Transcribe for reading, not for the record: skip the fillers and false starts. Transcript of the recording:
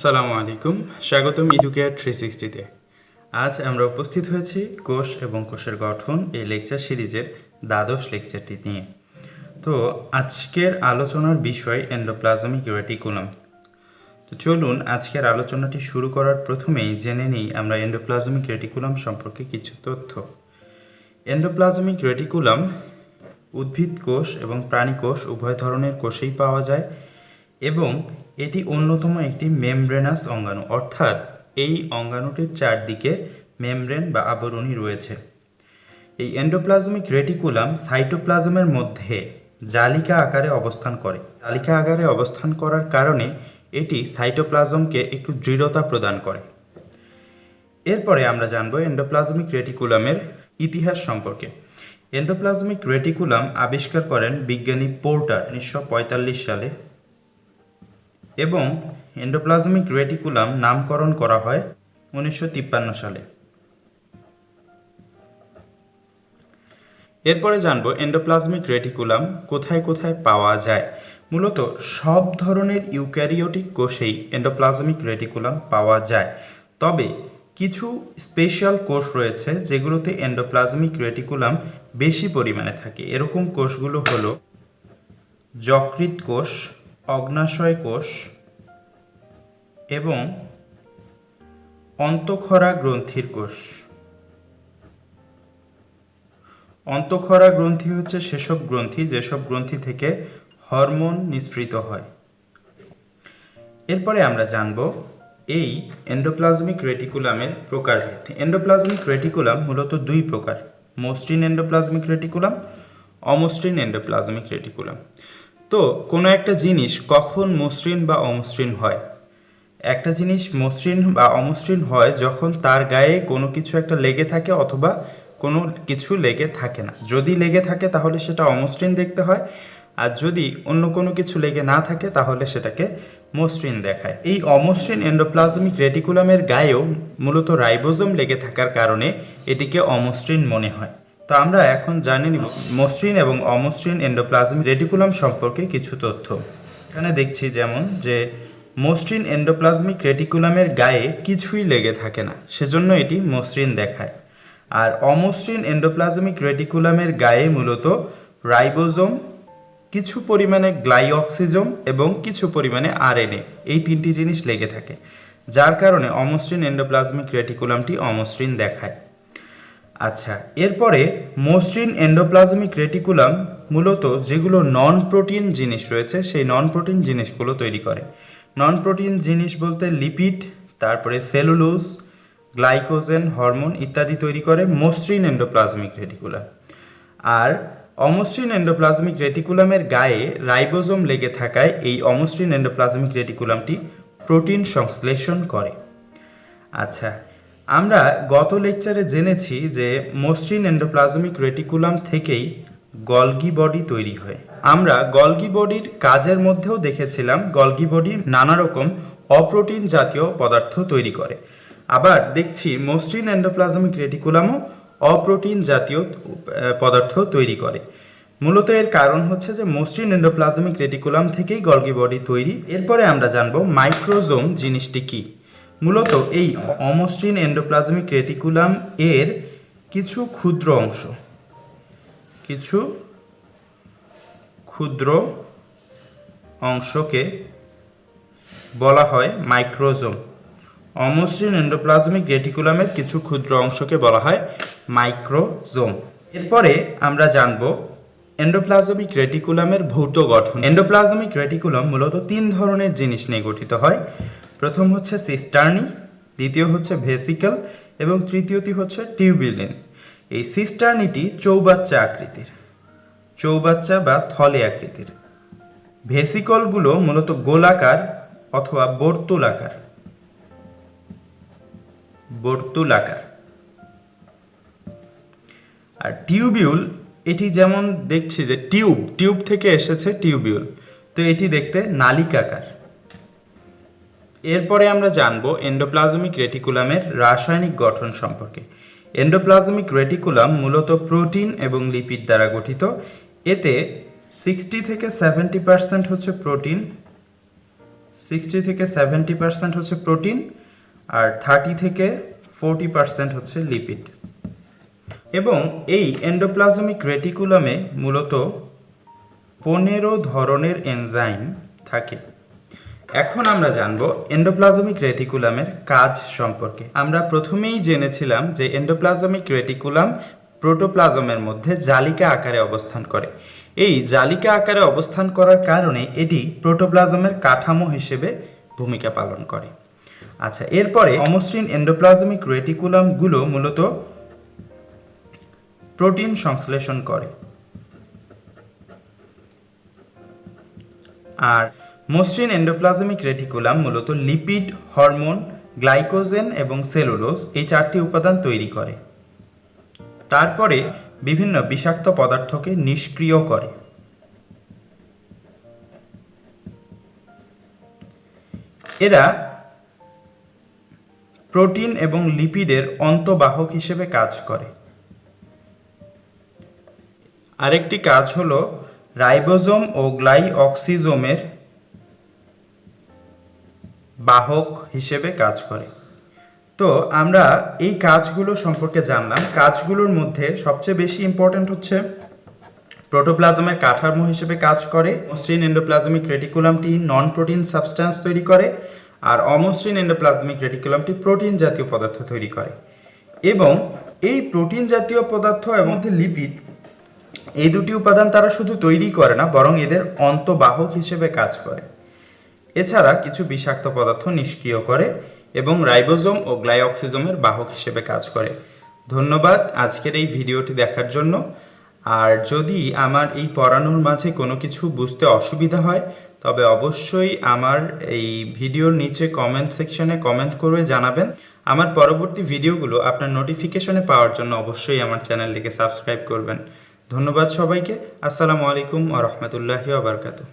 আসসালামু আলাইকুম, স্বাগতম এডুকেয়ার 360-তে। আজ আমরা উপস্থিত হয়েছি কোষ এবং কোষের গঠন এই লেকচার সিরিজের দ্বাদশ লেকচারটি নিয়ে। তো আজকের আলোচনার বিষয় এন্ডোপ্লাজমিক রেটিকুলাম। তো চলুন আজকের আলোচনাটি শুরু করার প্রথমেই জেনে নিই আমরা এন্ডোপ্লাজমিক রেটিকুলাম সম্পর্কে কিছু তথ্য। এন্ডোপ্লাজমিক রেটিকুলাম উদ্ভিদ কোষ এবং প্রাণী কোষ উভয় ধরনের কোষেই পাওয়া যায় এবং এটি অন্যতম একটি মেমব্রেনাস অঙ্গাণু, অর্থাৎ এই অঙ্গাণুটির চারদিকে মেমব্রেন বা আবরণী রয়েছে। এই এন্ডোপ্লাজমিক রেটিকুলাম সাইটোপ্লাজমের মধ্যে জালিকা আকারে অবস্থান করে। জালিকা আকারে অবস্থান করার কারণে এটি সাইটোপ্লাজমকে একটু দৃঢ়তা প্রদান করে। এরপরে আমরা জানব এন্ডোপ্লাজমিক রেটিকুলামের ইতিহাস সম্পর্কে। এন্ডোপ্লাজমিক রেটিকুলাম আবিষ্কার করেন বিজ্ঞানী পোর্টার 1945 সালে এবং এন্ডোপ্লাজমিক রেটিকুলাম নামকরণ করা হয় 1953 সালে। এরপরে জানব এন্ডোপ্লাজমিক রেটিকুলাম কোথায় কোথায় পাওয়া যায়। মূলত সব ধরনের ইউক্যারিওটিক কোষেই এন্ডোপ্লাজমিক রেটিকুলাম পাওয়া যায়, তবে কিছু স্পেশাল কোষ রয়েছে যেগুলোতে এন্ডোপ্লাজমিক রেটিকুলাম বেশি পরিমাণে থাকে। এরকম কোষগুলো হলো যকৃৎ কোষ, অগ্ন্যাশয় কোষ এবং অন্তঃক্ষরা গ্রন্থির কোষ। অন্তঃক্ষরা গ্রন্থি হচ্ছে সেসব গ্রন্থি যেসব গ্রন্থি থেকে হরমোন নিঃসৃত হয়। এরপরে আমরা জানব এই এন্ডোপ্লাজমিক রেটিকুলামের প্রকারভেদ। এন্ডোপ্লাজমিক রেটিকুলাম মূলত দুই প্রকার: মসৃণ এন্ডোপ্লাজমিক রেটিকুলাম, অমসৃণ এন্ডোপ্লাজমিক রেটিকুলাম। তো কোনো একটা জিনিস কখন মসৃণ বা অমসৃণ হয়? একটা জিনিস মসৃণ বা অমসৃণ হয় যখন তার গায়ে কোনো কিছু একটা লেগে থাকে অথবা কোনো কিছু লেগে থাকে না। যদি লেগে থাকে তাহলে সেটা অমসৃণ দেখতে হয়, আর যদি অন্য কোনো কিছু লেগে না থাকে তাহলে সেটাকে মসৃণ দেখায়। এই অমসৃণ এন্ডোপ্লাজমিক রেটিকুলামের গায়েও মূলত রাইবোজোম লেগে থাকার কারণে এটিকে অমসৃণ মনে হয়। তো আমরা এখন জানি নিব মসৃণ এবং অমসৃণ এন্ডোপ্লাজমিক রেটিকুলাম সম্পর্কে কিছু তথ্য। এখানে দেখছি যেমন যে মসৃণ এন্ডোপ্লাজমিক রেটিকুলামের গায়ে কিছুই লেগে থাকে না, সেজন্য এটি মসৃণ দেখায়। আর অমসৃণ এন্ডোপ্লাজমিক রেটিকুলামের গায়ে মূলত রাইবোজোম, কিছু পরিমাণে গ্লাইঅক্সিজোম এবং কিছু পরিমাণে আরএনএ, এই তিনটি জিনিস লেগে থাকে, যার কারণে অমসৃণ এন্ডোপ্লাজমিক রেটিকুলামটি অমসৃণ দেখায়। আচ্ছা, এরপরে মসৃণ এন্ডোপ্লাজমিক রেটিকুলাম মূলত যেগুলো নন প্রোটিন জিনিস রয়েছে সেই নন প্রোটিন জিনিসগুলো তৈরি করে। নন প্রোটিন জিনিস বলতে লিপিড, তারপরে সেলুলোজ, গ্লাইকোজেন, হরমোন ইত্যাদি তৈরি করে মসৃণ এন্ডোপ্লাজমিক রেটিকুলাম। আর অমসৃণ এন্ডোপ্লাজমিক রেটিকুলামের গায়ে রাইবোজোম লেগে থাকায় এই অমসৃণ এন্ডোপ্লাজমিক রেটিকুলামটি প্রোটিন সংশ্লেষণ করে। আচ্ছা, আমরা গত লেকচারে জেনেছি যে মসৃণ এন্ডোপ্লাজমিক রেটিকুলাম থেকেই গলগি বডি তৈরি হয়। আমরা গলগি বডির কাজের মধ্যেও দেখেছিলাম গলগি বডি নানা রকম অপ্রোটিন জাতীয় পদার্থ তৈরি করে। আবার দেখছি মসৃণ এন্ডোপ্লাজমিক রেটিকুলামও অপ্রোটিন জাতীয় পদার্থ তৈরি করে। মূলত এর কারণ হচ্ছে যে মসৃণ এন্ডোপ্লাজমিক রেটিকুলাম থেকেই গলগি বডি তৈরি। এরপরে আমরা জানব মাইক্রোজোম জিনিসটি কি। মূলত এই অমসৃণ এন্ডোপ্লাজমিক রেটিকুলাম এর কিছু ক্ষুদ্র অংশকে বলা হয় মাইক্রোজোম। অমসৃণ এন্ডোপ্লাজমিক রেটিকুলামের কিছু ক্ষুদ্র অংশকে বলা হয় মাইক্রোজোম। এরপরে আমরা জানব এন্ডোপ্লাজমিক রেটিকুলামের ভৌত গঠন। এন্ডোপ্লাজমিক রেটিকুলাম মূলত তিন ধরনের জিনিস নিয়ে গঠিত হয়। প্রথম হচ্ছে সিস্টার্নি, দ্বিতীয় হচ্ছে ভেসিকল এবং তৃতীয়টি হচ্ছে টিউবিউলিন। এই সিস্টার্নিটি চৌবাচ্চা বা থলে আকৃতির। ভেসিকলগুলো মূলত গোলাকার অথবা বর্তুলাকার। আর টিউবিউল, এটি যেমন দেখছি যে টিউব থেকে এসেছে টিউবিউল, তো এটি দেখতে নালিকাকার। এরপরে আমরা জানব এন্ডোপ্লাজমিক রেটিকুলামের রাসায়নিক গঠন সম্পর্কে। এন্ডোপ্লাজমিক রেটিকুলাম মূলত প্রোটিন এবং লিপিড দ্বারা গঠিত। এতে 60 থেকে 70% হচ্ছে প্রোটিন, 60 থেকে 70% হচ্ছে প্রোটিন, আর 30 থেকে 40% হচ্ছে লিপিড। এবং এই এন্ডোপ্লাজমিক রেটিকুলামে মূলত 15 ধরনের এনজাইম থাকে। এখন আমরা জানব এন্ডোপ্লাজমিক রেটিকুলামের কাজ সম্পর্কে। আমরা প্রথমেই জেনেছিলাম যে এন্ডোপ্লাজমিক রেটিকুলাম প্রোটোপ্লাজমের মধ্যে জালিকা আকারে অবস্থান করে। এই জালিকা আকারে অবস্থান করার কারণে এটি প্রোটোপ্লাজমের কাঠামো হিসেবে ভূমিকা পালন করে। আচ্ছা, এরপরে অমসৃণ এন্ডোপ্লাজমিক রেটিকুলামগুলো মূলত প্রোটিন সংশ্লেষণ করে, আর মসৃণ এন্ডোপ্লাজমিক রেটিকুলাম মূলত লিপিড, হরমোন, গ্লাইকোজেন এবং সেলুলোজ এই 4টি উপাদান তৈরি করে। তারপরে বিভিন্ন বিষাক্ত পদার্থকে নিষ্ক্রিয় করে। এরা প্রোটিন এবং লিপিডের অন্তঃবাহক হিসেবে কাজ করে। আরেকটি কাজ হলো রাইবোজোম ও গ্লাইঅক্সিজোমের বাহক হিসেবে কাজ করে। তো আমরা এই কাজগুলো সম্পর্কে জানলাম। কাজগুলোর মধ্যে সবচেয়ে বেশি ইম্পর্ট্যান্ট হচ্ছে প্রোটোপ্লাজমের কাঠামো হিসেবে কাজ করে। মসৃণ এন্ডোপ্লাজমিক রেটিকুলামটি নন প্রোটিন সাবস্ট্যান্স তৈরি করে, আর অমসৃণ এন্ডোপ্লাজমিক রেটিকুলামটি প্রোটিন জাতীয় পদার্থ তৈরি করে। এবং এই প্রোটিন জাতীয় পদার্থ এর মধ্যে লিপিড, এই দুটি উপাদান তারা শুধু তৈরি করে না, বরং এদের অন্তঃবাহক হিসেবে কাজ করে। এছাড়া কিছু বিষাক্ত পদার্থ নিষ্ক্রিয় করে এবং রাইবোজোম ও গ্লাইঅক্সিজোমের বাহক হিসেবে কাজ করে। ধন্যবাদ আজকের এই ভিডিওটি দেখার জন্য। আর যদি আমার এই পড়ানোর মাঝে কোনো কিছু বুঝতে অসুবিধা হয়, তবে অবশ্যই আমার এই ভিডিওর নিচে কমেন্ট সেকশনে কমেন্ট করে জানাবেন। আমার পরবর্তী ভিডিওগুলো আপনার নোটিফিকেশনে পাওয়ার জন্য অবশ্যই আমার চ্যানেলটিকে সাবস্ক্রাইব করবেন। ধন্যবাদ সবাইকে। আসসালামু আলাইকুম ওয়া রাহমাতুল্লাহি ওয়া বারাকাতুহু।